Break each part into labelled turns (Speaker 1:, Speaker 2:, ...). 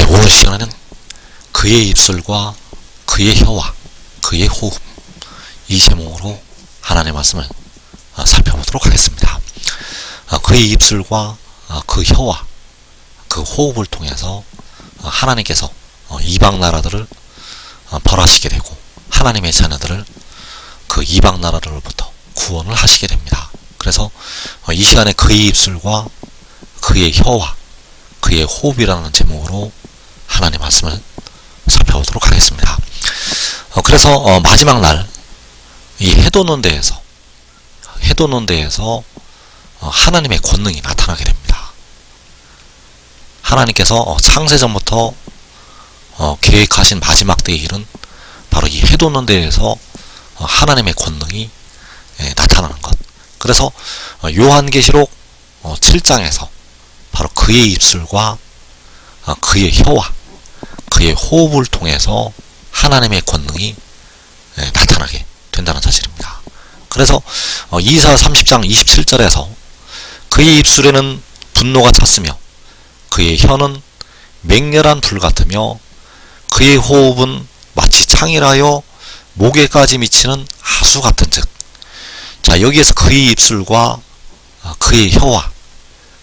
Speaker 1: 오늘 시간에는 그의 입술과 그의 혀와 그의 호흡, 이 제목으로 하나님의 말씀을 살펴보도록 하겠습니다. 그의 입술과 그 혀와 그 호흡을 통해서 하나님께서 이방 나라들을 벌하시게 되고 하나님의 자녀들을 그 이방 나라들로부터 구원을 하시게 됩니다. 그래서 이 시간에 그의 입술과 그의 혀와 그의 호흡이라는 제목으로 하나님의 말씀을 살펴보도록 하겠습니다. 그래서 마지막 날 이 해돋는 데에서 하나님의 권능이 나타나게 됩니다. 하나님께서 창세전부터 계획하신 마지막 때의 일은 바로 이 해돋는 데에서 하나님의 권능이 나타나는 것. 그래서 요한계시록 7장에서 바로 그의 입술과 그의 혀와 그의 호흡을 통해서 하나님의 권능이 나타나게 된다는 사실입니다. 그래서 이사 30장 27절에서 그의 입술에는 분노가 찼으며 그의 혀는 맹렬한 불 같으며 그의 호흡은 마치 창이라여 목에까지 미치는 하수 같은즉. 자, 여기에서 그의 입술과 그의 혀와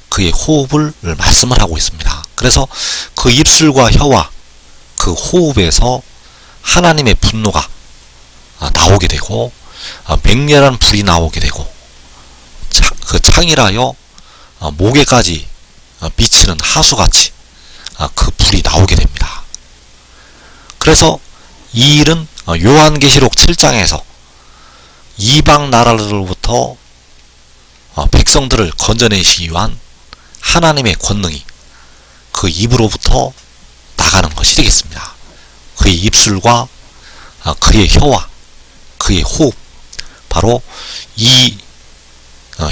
Speaker 1: 그의 호흡을 말씀을 하고 있습니다. 그래서 그 입술과 혀와 그 호흡에서 하나님의 분노가 나오게 되고 맹렬한 불이 나오게 되고 그 창이라여 목에까지 미치는 하수같이 그 불이 나오게 됩니다. 그래서 이 일은 요한계시록 7장에서 이방 나라들로부터 백성들을 건져내시기 위한 하나님의 권능이 그 입으로부터 나가는 것이 되겠습니다. 그의 입술과 그의 혀와 그의 호흡, 바로 이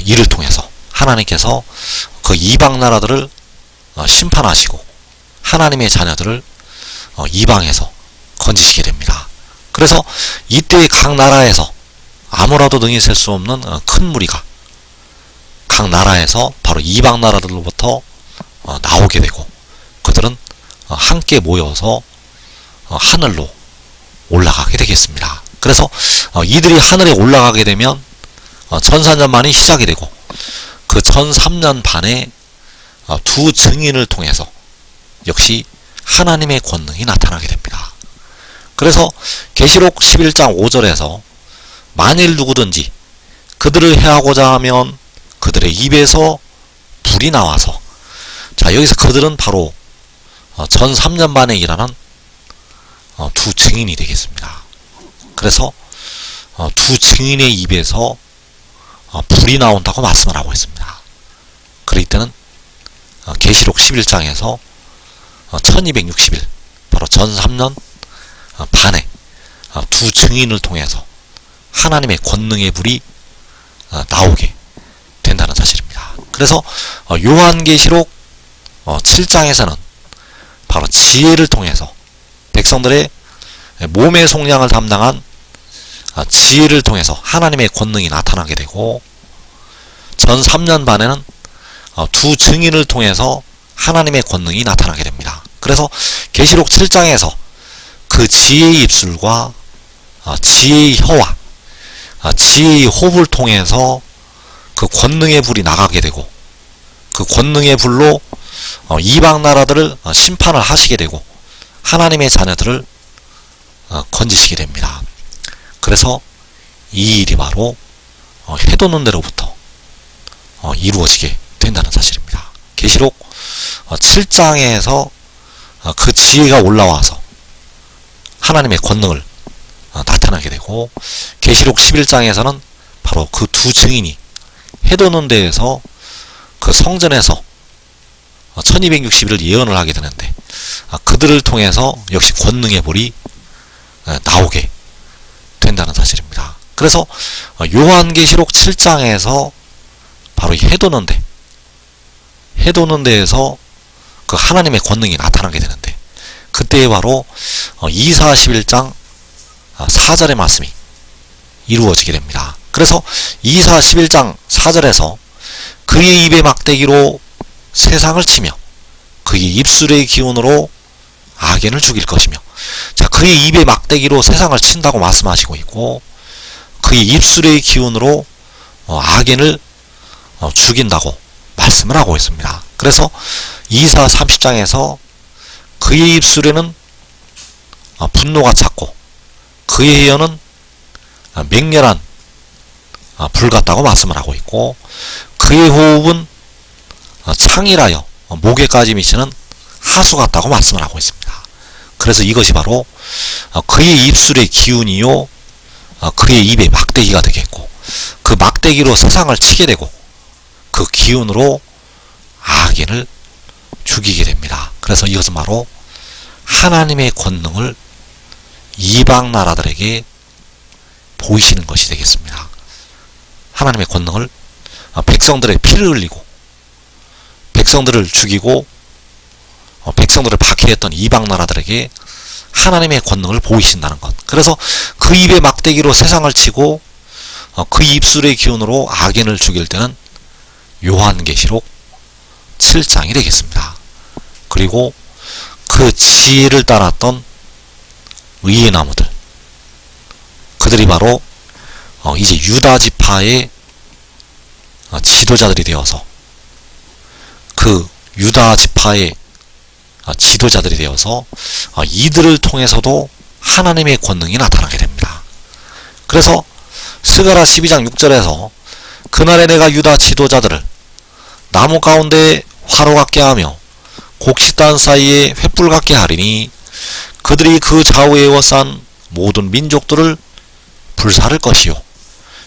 Speaker 1: 일을 통해서 하나님께서 그 이방 나라들을 심판하시고 하나님의 자녀들을 이방에서 건지시게 됩니다. 그래서 이때 각 나라에서 아무라도 능히 셀 수 없는 큰 무리가 각 나라에서 바로 이방 나라들로부터 나오게 되고 그들은 함께 모여서 하늘로 올라가게 되겠습니다. 그래서 이들이 하늘에 올라가게 되면 1400년만이 시작이 되고 그 1300년 반에 두 증인을 통해서 역시 하나님의 권능이 나타나게 됩니다. 그래서 계시록 11장 5절에서 만일 누구든지 그들을 해하고자 하면 그들의 입에서 불이 나와서, 자, 여기서 그들은 바로 1300년 만에 일어난 두 증인이 되겠습니다. 그래서 두 증인의 입에서 불이 나온다고 말씀을 하고 있습니다. 그럴 때는 계시록 11장에서 1260일, 바로 1300년 반에 두 증인을 통해서 하나님의 권능의 불이 나오게 된다는 사실입니다. 그래서 요한계시록 7장에서는 바로 지혜를 통해서 백성들의 몸의 속량을 담당한 지혜를 통해서 하나님의 권능이 나타나게 되고, 전 3년 반에는 두 증인을 통해서 하나님의 권능이 나타나게 됩니다. 그래서 계시록 7장에서 그 지혜의 입술과 지혜의 혀와 지혜의 호흡을 통해서 그 권능의 불이 나가게 되고 그 권능의 불로 이방 나라들을 심판을 하시게 되고 하나님의 자녀들을 건지시게 됩니다. 그래서 이 일이 바로 해돋는 데로부터 이루어지게 된다는 사실입니다. 계시록 7장에서 그 지혜가 올라와서 하나님의 권능을 나타나게 되고, 계시록 11장에서는 바로 그 두 증인이 해돋는 데에서 그 성전에서 1260일을 예언을 하게 되는데 그들을 통해서 역시 권능의 불이 나오게 된다는 사실입니다. 그래서 요한계시록 7장에서 바로 이 해돋는 데에서 그 하나님의 권능이 나타나게 되는데, 그때에 바로 이사 11장 4절의 말씀이 이루어지게 됩니다. 그래서 이사 11장 4절에서 그의 입의 막대기로 세상을 치며 그의 입술의 기운으로 악인을 죽일 것이며, 자, 그의 입의 막대기로 세상을 친다고 말씀하시고 있고, 그의 입술의 기운으로 악인을 죽인다고 말씀을 하고 있습니다. 그래서 이사 30장에서 그의 입술에는 분노가 찼고 그의 혀는 맹렬한 불 같다고 말씀을 하고 있고, 그의 호흡은 창이라여 목에까지 미치는 하수 같다고 말씀을 하고 있습니다. 그래서 이것이 바로 그의 입술의 기운이요 그의 입의 막대기가 되겠고, 그 막대기로 세상을 치게 되고 그 기운으로 악인을 죽이게 됩니다. 그래서 이것은 바로 하나님의 권능을 이방 나라들에게 보이시는 것이 되겠습니다. 하나님의 권능을 백성들의 피를 흘리고 백성들을 죽이고 백성들을 박해했던 이방 나라들에게 하나님의 권능을 보이신다는 것. 그래서 그 입의 막대기로 세상을 치고 그 입술의 기운으로 악인을 죽일 때는 요한계시록 7장이 되겠습니다. 그리고 그 지혜를 따랐던 의의 나무들, 그들이 바로 이제 유다 지파의 지도자들이 되어서, 그 유다 지파의 지도자들이 되어서 이들을 통해서도 하나님의 권능이 나타나게 됩니다. 그래서 스가랴 12장 6절에서 그날에 내가 유다 지도자들을 나무 가운데 화로 같게 하며 곡식단 사이에 횃불 같게 하리니 그들이 그 좌우에 에워싼 모든 민족들을 불사를 것이요.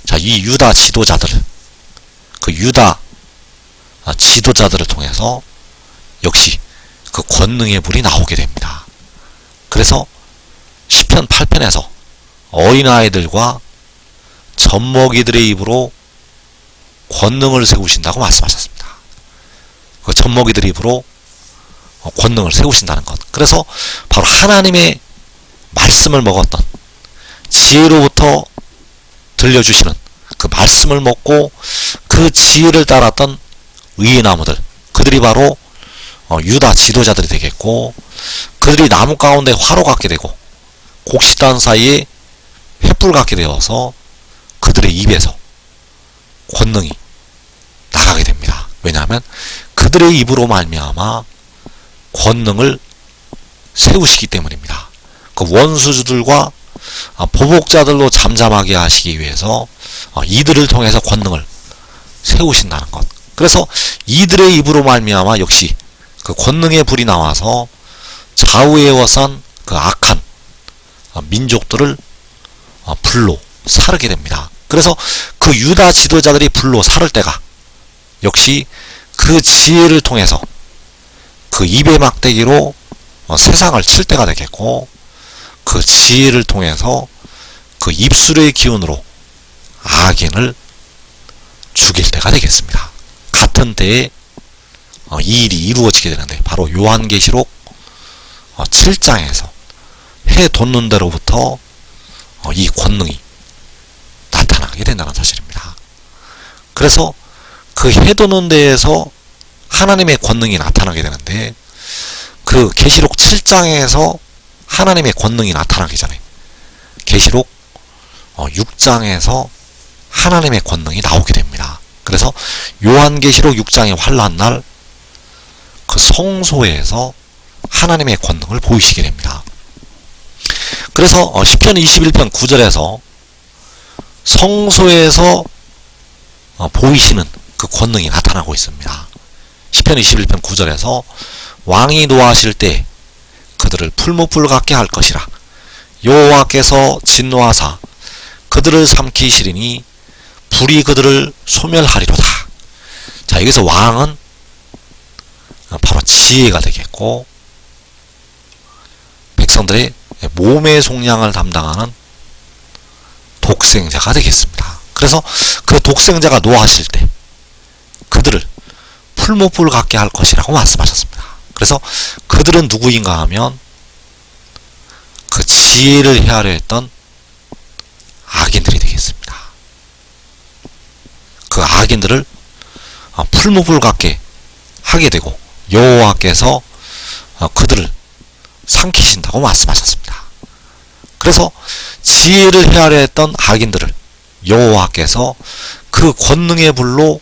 Speaker 1: 자, 이 유다 지도자들을, 그 유다 지도자들을 통해서 역시 그 권능의 불이 나오게 됩니다. 그래서 시편 8편에서 어린아이들과 젖먹이들의 입으로 권능을 세우신다고 말씀하셨습니다. 그 젖먹이들의 입으로 권능을 세우신다는 것. 그래서 바로 하나님의 말씀을 먹었던, 지혜로부터 들려주시는 그 말씀을 먹고 그 지혜를 따랐던 의의 나무들, 그들이 바로 유다 지도자들이 되겠고, 그들이 나무 가운데 화로 같게 되고 곡식단 사이에 횃불 같게 되어서 그들의 입에서 권능이 나가게 됩니다. 왜냐하면 그들의 입으로 말미암아 권능을 세우시기 때문입니다. 그 원수들과 보복자들로 잠잠하게 하시기 위해서 이들을 통해서 권능을 세우신다는 것. 그래서 이들의 입으로 말미암아 역시 그 권능의 불이 나와서 좌우에 에워싼 그 악한 민족들을 불로 사르게 됩니다. 그래서 그 유다 지도자들이 불로 사를 때가 역시 그 지혜를 통해서 그 입의 막대기로 세상을 칠 때가 되겠고, 그 지혜를 통해서 그 입술의 기운으로 악인을 죽일 때가 되겠습니다. 같은 때에 이 일이 이루어지게 되는데, 바로 요한계시록 7장에서 해 돋는 데로부터 이 권능이 나타나게 된다는 사실입니다. 그래서 그 해 돋는 데에서 하나님의 권능이 나타나게 되는데, 그 계시록 7장에서 하나님의 권능이 나타나기 전에 계시록 6장에서 하나님의 권능이 나오게 됩니다. 그래서 요한계시록 6장의 환난 날 그 성소에서 하나님의 권능을 보이시게 됩니다. 그래서 시편 21편 9절에서 성소에서 보이시는 그 권능이 나타나고 있습니다. 시편 21편 9절에서 왕이 노하실 때 그들을 풀무불 같게 할 것이라. 여호와께서 진노하사 그들을 삼키시리니 불이 그들을 소멸하리로다. 자, 여기서 왕은 바로 지혜가 되겠고, 백성들의 몸의 속량을 담당하는 독생자가 되겠습니다. 그래서 그 독생자가 노하실 때 그들을 풀무불 같게 할 것이라고 말씀하셨습니다. 그래서 그들은 누구인가 하면 그 지혜를 헤아려 했던 악인들이 되겠습니다. 그 악인들을 풀무불 같게 하게 되고, 여호와께서 그들을 삼키신다고 말씀하셨습니다. 그래서 지혜를 헤아려 했던 악인들을 여호와께서 그 권능의 불로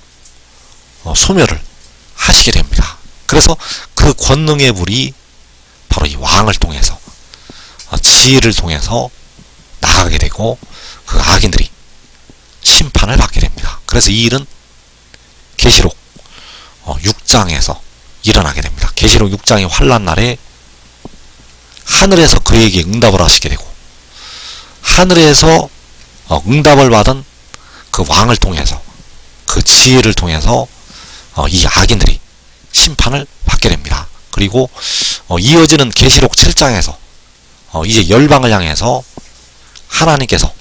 Speaker 1: 소멸을 하시게 됩니다. 그래서 그 권능의 불이 바로 이 왕을 통해서 지혜를 통해서 나가게 되고 그 악인들이 심판을 받게 됩니다. 그래서 이 일은 계시록 6장에서 일어나게 됩니다. 계시록 6장의 환란 날에 하늘에서 그에게 응답을 하시게 되고 하늘에서 응답을 받은 그 왕을 통해서 그 지혜를 통해서 이 악인들이 심판을 받게 됩니다. 그리고 이어지는 계시록 7장에서 이제 열방을 향해서 하나님께서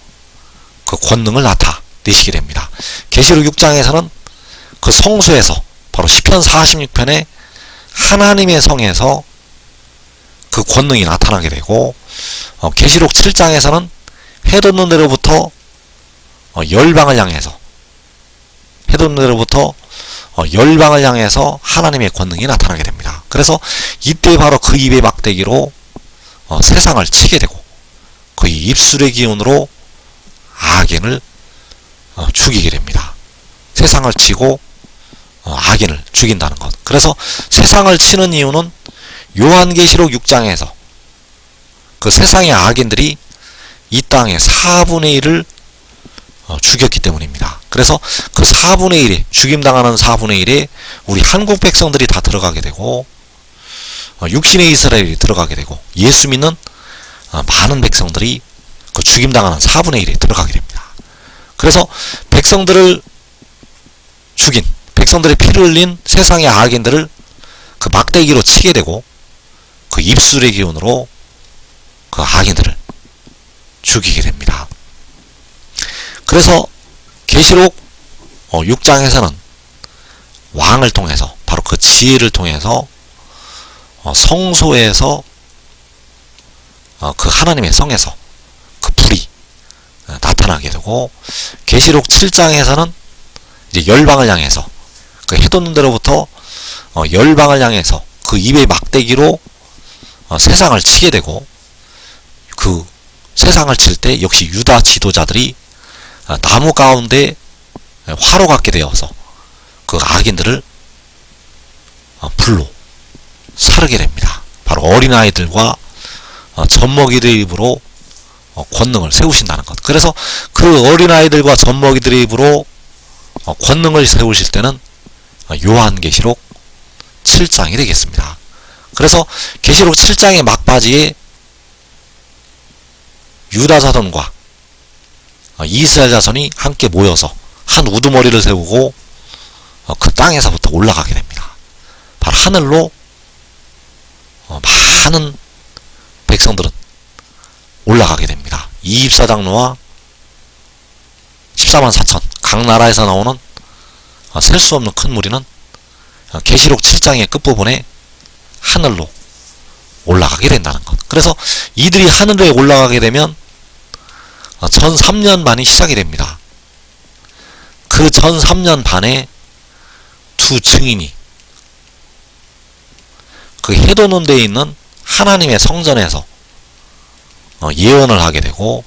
Speaker 1: 그 권능을 나타내시게 됩니다. 계시록 6장에서는 그 성소에서 바로 시편 46편에 하나님의 성에서 그 권능이 나타나게 되고 계시록 7장에서는 해 돋는 데로부터 열방을 향해서 해 돋는 데로부터 열방을 향해서 하나님의 권능이 나타나게 됩니다. 그래서 이때 바로 그 입의 막대기로 세상을 치게 되고 그 입술의 기운으로 악인을 죽이게 됩니다. 세상을 치고 악인을 죽인다는 것. 그래서 세상을 치는 이유는 요한계시록 6장에서 그 세상의 악인들이 이 땅의 4분의 1을 죽였기 때문입니다. 그래서 그 4분의 1에 죽임당하는 4분의 1에 우리 한국 백성들이 다 들어가게 되고 육신의 이스라엘이 들어가게 되고 예수 믿는 많은 백성들이 그 죽임당하는 4분의 1에 들어가게 됩니다. 그래서 백성들을 죽인 백성들의 피를 흘린 세상의 악인들을 그 막대기로 치게 되고 그 입술의 기운으로 그 악인들을 죽이게 됩니다. 그래서 계시록 6장에서는 왕을 통해서 바로 그 지혜를 통해서 성소에서 그 하나님의 성에서 그 불이 나타나게 되고 계시록 7장에서는 이제 열방을 향해서 그 해 돋는 데로부터 열방을 향해서 그 입의 막대기로 세상을 치게 되고 그 세상을 칠 때 역시 유다 지도자들이 나무 가운데 화로 같게 되어서 그 악인들을 불로 사르게 됩니다. 바로 어린아이들과 젖먹이들의 입으로 권능을 세우신다는 것. 그래서 그 어린아이들과 젖먹이들의 입으로 권능을 세우실 때는 요한계시록 7장이 되겠습니다. 그래서 계시록 7장의 막바지에 유다 자손과 이스라엘 자손이 함께 모여서 한 우두머리를 세우고 그 땅에서부터 올라가게 됩니다. 바로 하늘로 많은 백성들은 올라가게 됩니다. 24장로와 14만 4천 각 나라에서 나오는 셀 수 없는 큰 무리는 계시록 7장의 끝부분에 하늘로 올라가게 된다는 것. 그래서 이들이 하늘에 올라가게 되면 전 3년 반이 시작이 됩니다. 그 전 3년 반에 두 증인이 그 해돋는 데에 있는 하나님의 성전에서 예언을 하게 되고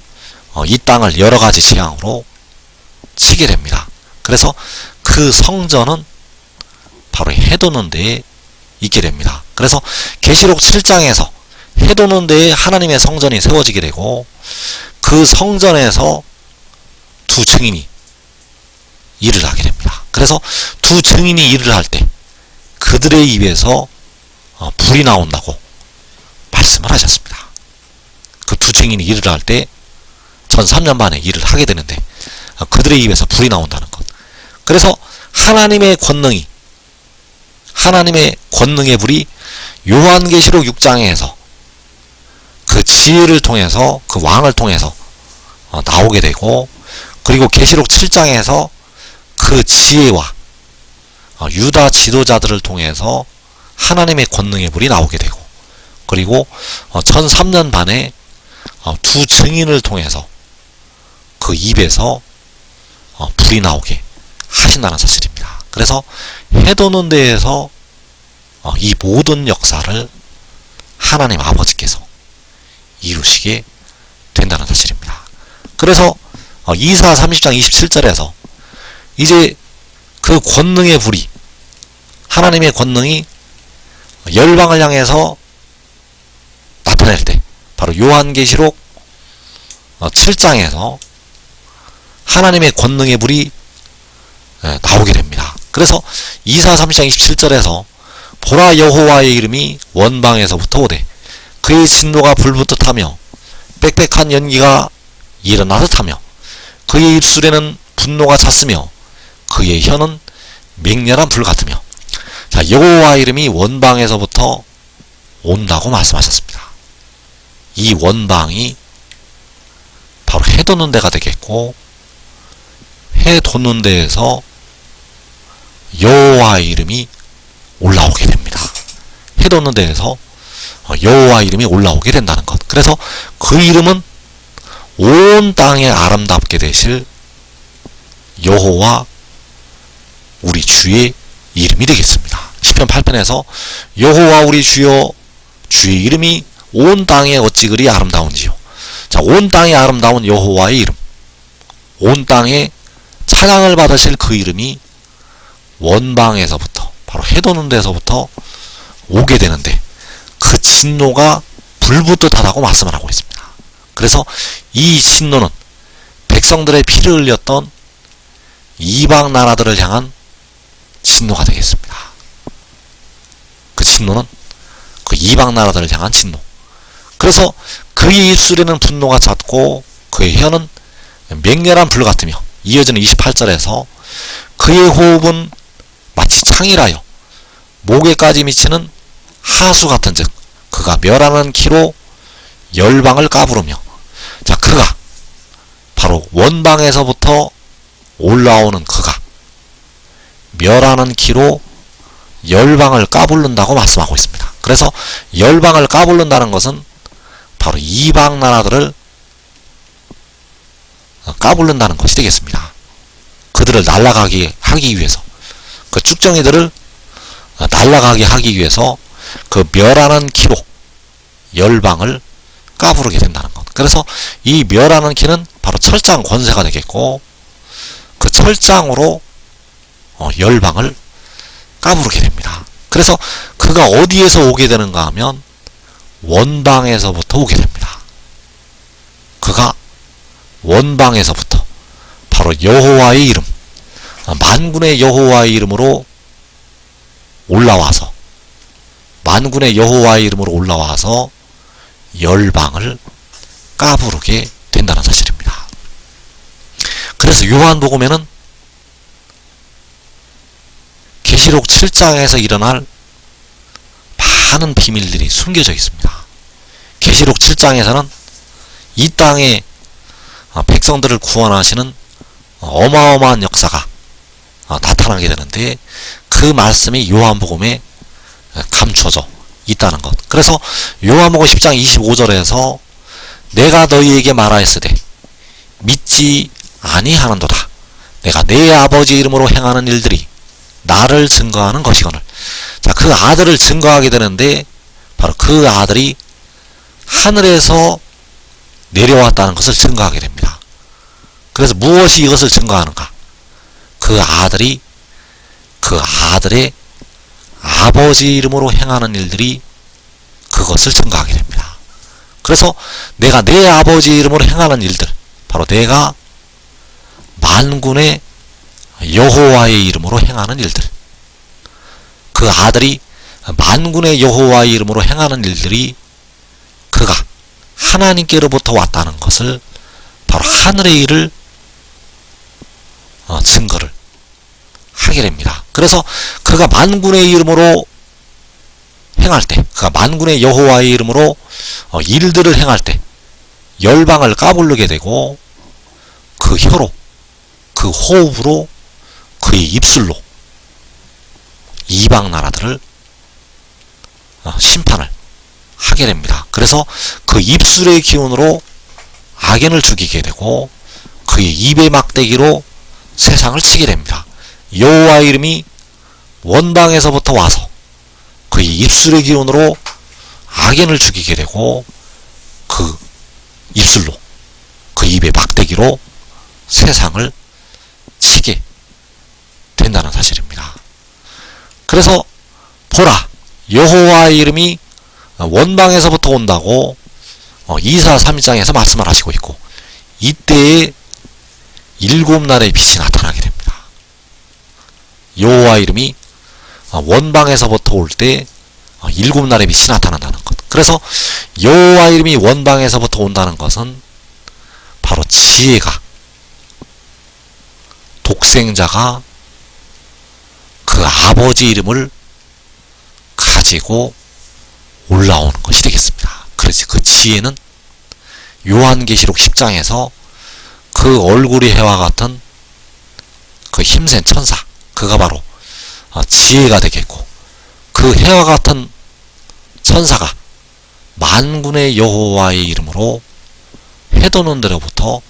Speaker 1: 이 땅을 여러 가지 재앙으로 치게 됩니다. 그래서 그 성전은 바로 해돋는 데에 있게 됩니다. 그래서 계시록 7장에서 해돋는 데에 하나님의 성전이 세워지게 되고 그 성전에서 두 증인이 일을 하게 됩니다. 그래서 두 증인이 일을 할 때 그들의 입에서 불이 나온다고 말씀을 하셨습니다. 그 두 증인이 일을 할 때 전 3년 반에 일을 하게 되는데 그들의 입에서 불이 나온다는 것. 그래서 하나님의 권능의 불이 요한계시록 6장에서 그 지혜를 통해서 그 왕을 통해서 나오게 되고 그리고 계시록 7장에서 그 지혜와 유다 지도자들을 통해서 하나님의 권능의 불이 나오게 되고 그리고 전 3년 반에 두 증인을 통해서 그 입에서 불이 나오게 하신다는 사실입니다. 그래서 해돋는 데에서 이 모든 역사를 하나님 아버지께서 이루시게 된다는 사실입니다. 그래서 이사 30장 27절에서 이제 그 권능의 불이, 하나님의 권능이 열방을 향해서 나타낼 때, 바로 요한계시록 7장에서 하나님의 권능의 불이 나오게 됩니다. 그래서 이사 30장 27절에서 보라, 여호와의 이름이 원방에서부터 오되 그의 진노가 불붙듯 하며 빽빽한 연기가 일어나듯 하며 그의 입술에는 분노가 찼으며 그의 혀는 맹렬한 불 같으며. 자, 여호와의 이름이 원방에서부터 온다고 말씀하셨습니다. 이 원방이 바로 해 돋는 데가 되겠고, 해 돋는 데에서 여호와의 이름이 올라오게 됩니다. 해 돋는 데에서 여호와의 이름이 올라오게 된다는 것. 그래서 그 이름은 온 땅에 아름답게 되실 여호와 우리 주의 이름이 되겠습니다. 시편 8편에서 여호와 우리 주여, 주의 이름이 온 땅에 어찌 그리 아름다운지요. 자, 온 땅에 아름다운 여호와의 이름, 온 땅에 찬양을 받으실 그 이름이 원방에서부터, 바로 해 돋는 데서부터 오게 되는데 그 진노가 불붙듯하다고 말씀을 하고 있습니다. 그래서 이 진노는 백성들의 피를 흘렸던 이방 나라들을 향한 진노가 되겠습니다. 그 진노는 그 이방 나라들을 향한 진노. 그래서 그의 입술에는 분노가 찼고 그의 혀는 맹렬한 불 같으며, 이어지는 28절에서 그의 호흡은 마치 창이라여 목에까지 미치는 하수 같은즉 그가 멸하는 키로 열방을 까부르며. 자, 그가 바로 원방에서부터 올라오는 그가 멸하는 키로 열방을 까부른다고 말씀하고 있습니다. 그래서 열방을 까부른다는 것은 바로 이방 나라들을 까부른다는 것이 되겠습니다. 그들을 날아가게 하기 위해서, 그 쭉정이들을 날아가게 하기 위해서 그 멸하는 키로 열방을 까부르게 된다는 것. 그래서 이 멸하는 키는 바로 철장 권세가 되겠고, 그 철장으로 열방을 까부르게 됩니다. 그래서 그가 어디에서 오게 되는가 하면 원방에서부터 오게 됩니다. 그가 원방에서부터 바로 여호와의 이름, 만군의 여호와의 이름으로 올라와서, 만군의 여호와의 이름으로 올라와서 열방을 까부르게 된다는 사실입니다. 그래서 요한복음에는 계시록 7장에서 일어날 많은 비밀들이 숨겨져 있습니다. 계시록 7장에서는 이 땅에 백성들을 구원하시는 어마어마한 역사가 나타나게 되는데, 그 말씀이 요한복음에 감춰져 있다는 것. 그래서 요한복음 10장 25절에서 내가 너희에게 말하였으되 믿지 아니하는도다. 내가 내 아버지 이름으로 행하는 일들이 나를 증거하는 것이거늘. 자, 그 아들을 증거하게 되는데 바로 그 아들이 하늘에서 내려왔다는 것을 증거하게 됩니다. 그래서 무엇이 이것을 증거하는가? 그 아들이 그 아들의 아버지 이름으로 행하는 일들이 그것을 증거하게 됩니다. 그래서 내가 내 아버지 이름으로 행하는 일들, 바로 내가 만군의 여호와의 이름으로 행하는 일들, 그 아들이 만군의 여호와의 이름으로 행하는 일들이 그가 하나님께로부터 왔다는 것을, 바로 하늘의 일을 증거를 하게 됩니다. 그래서 그가 만군의 이름으로 행할 때, 그가 만군의 여호와의 이름으로 일들을 행할 때 열방을 까부르게 되고, 그 혀로, 그 호흡으로, 그의 입술로 이방 나라들을 심판을 하게 됩니다. 그래서 그 입술의 기운으로 악인을 죽이게 되고 그의 입의 막대기로 세상을 치게 됩니다. 여호와의 이름이 원방에서부터 와서 그의 입술의 기운으로 악인을 죽이게 되고 그 입술로, 그 입의 막대기로 세상을 치게 된다는 사실입니다. 그래서 보라, 여호와의 이름이 원방에서부터 온다고 이사 3장에서 말씀을 하시고 있고, 이때에 7날의 빛이 나타나게 됩니다. 여호와 이름이 원방에서부터 올 때 7날의 빛이 나타난다는 것. 그래서 여호와 이름이 원방에서부터 온다는 것은 바로 지혜가, 독생자가 그 아버지 이름을 가지고 올라오는 것이 되겠습니다. 그래서 그 지혜는 요한계시록 10장에서 그 얼굴이 해와 같은 그 힘센 천사, 그가 바로 지혜가 되겠고, 그 해와 같은 천사가 만군의 여호와의 이름으로 해도는 데로부터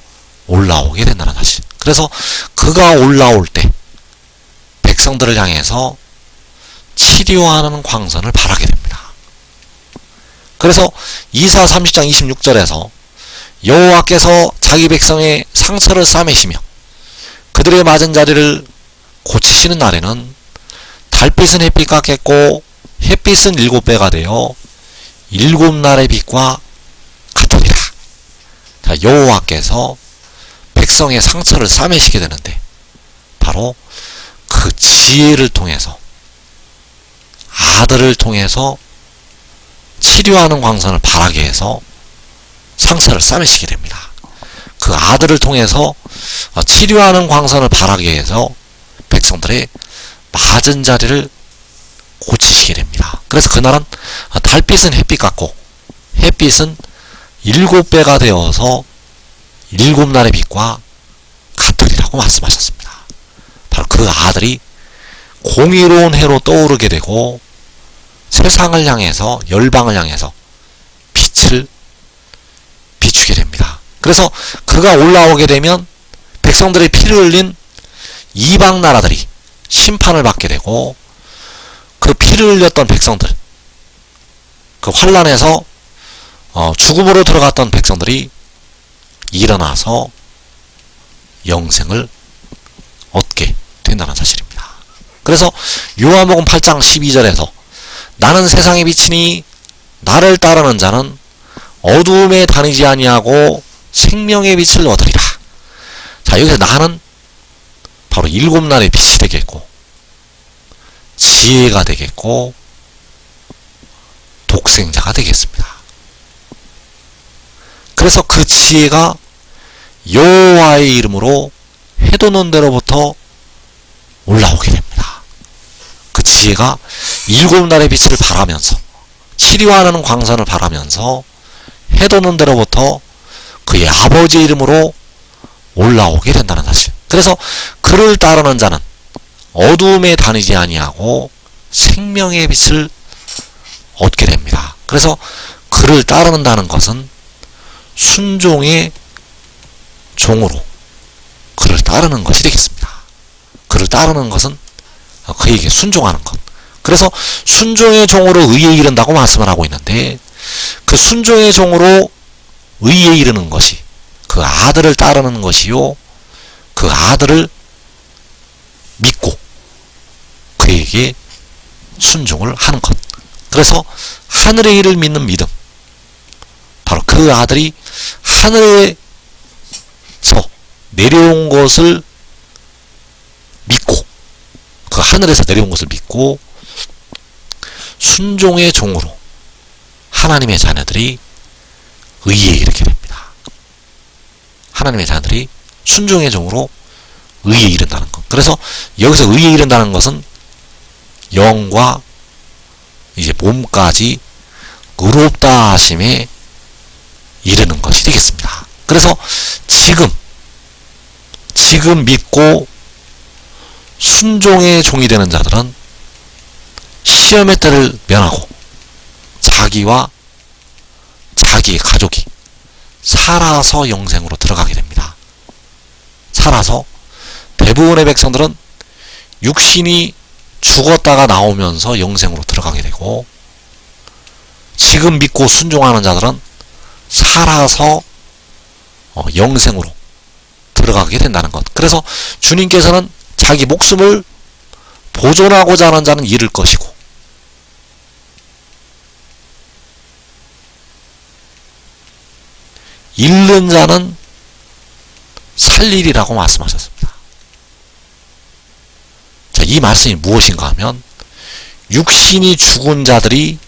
Speaker 1: 올라오게 된다는 사실. 그래서 그가 올라올 때 백성들을 향해서 치료하는 광선을 발하게 됩니다. 그래서 이사 30장 26절에서 여호와께서 자기 백성의 상처를 싸매시며 그들의 맞은 자리를 고치시는 날에는 달빛은 햇빛 같겠고 햇빛은 7배가 되어 7날의 빛과 같으리라. 자, 여호와께서 백성의 상처를 싸매시게 되는데 바로 그 지혜를 통해서, 아들을 통해서 치료하는 광선을 발하게 해서 상처를 싸매시게 됩니다. 그 아들을 통해서 치료하는 광선을 발하게 해서 백성들의 맞은 자리를 고치시게 됩니다. 그래서 그날은 달빛은 햇빛 같고 햇빛은 7배가 되어서 7날의 빛과 같으리라고 말씀하셨습니다. 바로 그 아들이 공의로운 해로 떠오르게 되고 세상을 향해서, 열방을 향해서 빛을 비추게 됩니다. 그래서 그가 올라오게 되면 백성들의 피를 흘린 이방 나라들이 심판을 받게 되고, 그 피를 흘렸던 백성들, 그 환란에서 죽음으로 들어갔던 백성들이 일어나서 영생을 얻게 된다는 사실입니다. 그래서 요한복음 8장 12절에서 나는 세상에 비치니 나를 따르는 자는 어두움에 다니지 아니하고 생명의 빛을 얻으리라. 자, 여기서 나는 바로 7날의 빛이 되겠고 지혜가 되겠고 독생자가 되겠습니다. 그래서 그 지혜가 여호와의 이름으로 해도는 데로부터 올라오게 됩니다. 그 지혜가 7날의 빛을 발하면서, 치료하는 광선을 발하면서 해도는 데로부터 그의 아버지 이름으로 올라오게 된다는 사실. 그래서 그를 따르는 자는 어두움에 다니지 아니하고 생명의 빛을 얻게 됩니다. 그래서 그를 따르는다는 것은 순종의 종으로 그를 따르는 것이 되겠습니다. 그를 따르는 것은 그에게 순종하는 것. 그래서 순종의 종으로 의에 이른다고 말씀을 하고 있는데, 그 순종의 종으로 의에 이르는 것이 그 아들을 따르는 것이요, 그 아들을 믿고 그에게 순종을 하는 것. 그래서 하늘의 일을 믿는 믿음, 바로 그 아들이 하늘에서 내려온 것을 믿고, 그 하늘에서 내려온 것을 믿고 순종의 종으로 하나님의 자녀들이 의에 이르게 됩니다. 하나님의 자녀들이 순종의 종으로 의에 이른다는 것. 그래서 여기서 의에 이른다는 것은 영과 이제 몸까지 의롭다 하심에 이르는 것이 되겠습니다. 그래서 지금 믿고 순종의 종이 되는 자들은 시험의 때를 면하고 자기와 자기의 가족이 살아서 영생으로 들어가게 됩니다. 살아서 대부분의 백성들은 육신이 죽었다가 나오면서 영생으로 들어가게 되고, 지금 믿고 순종하는 자들은 살아서 영생으로 들어가게 된다는 것. 그래서 주님께서는 자기 목숨을 보존하고자 하는 자는 잃을 것이고 잃는 자는 살리리라고 말씀하셨습니다. 자, 이 말씀이 무엇인가 하면 육신이 죽은 자들이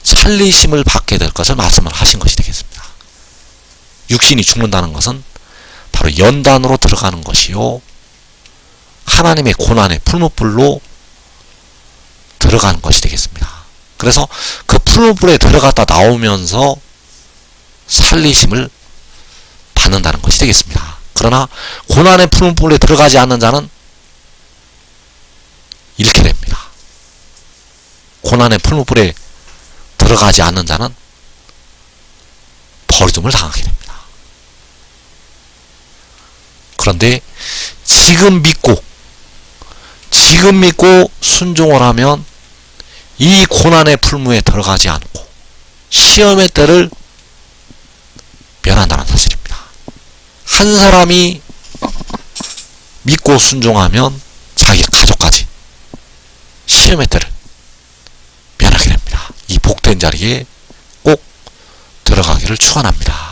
Speaker 1: 살리심을 받게 될 것을 말씀을 하신 것이 되겠습니다. 육신이 죽는다는 것은 바로 연단으로 들어가는 것이요, 하나님의 고난의 풀무불로 들어가는 것이 되겠습니다. 그래서 그 풀무불에 들어갔다 나오면서 살리심을 받는다는 것이 되겠습니다. 그러나 고난의 풀무불에 들어가지 않는 자는 잃게 됩니다. 고난의 풀무불에 들어가지 않는 자는 버림을 당하게 됩니다. 그런데 지금 믿고 순종을 하면 이 고난의 풀무에 들어가지 않고 시험의 때를 면한다는 사실입니다. 한 사람이 믿고 순종하면 자기 가족까지 시험의 때를 면하게 됩니다. 이 복된 자리에 꼭 들어가기를 축원합니다.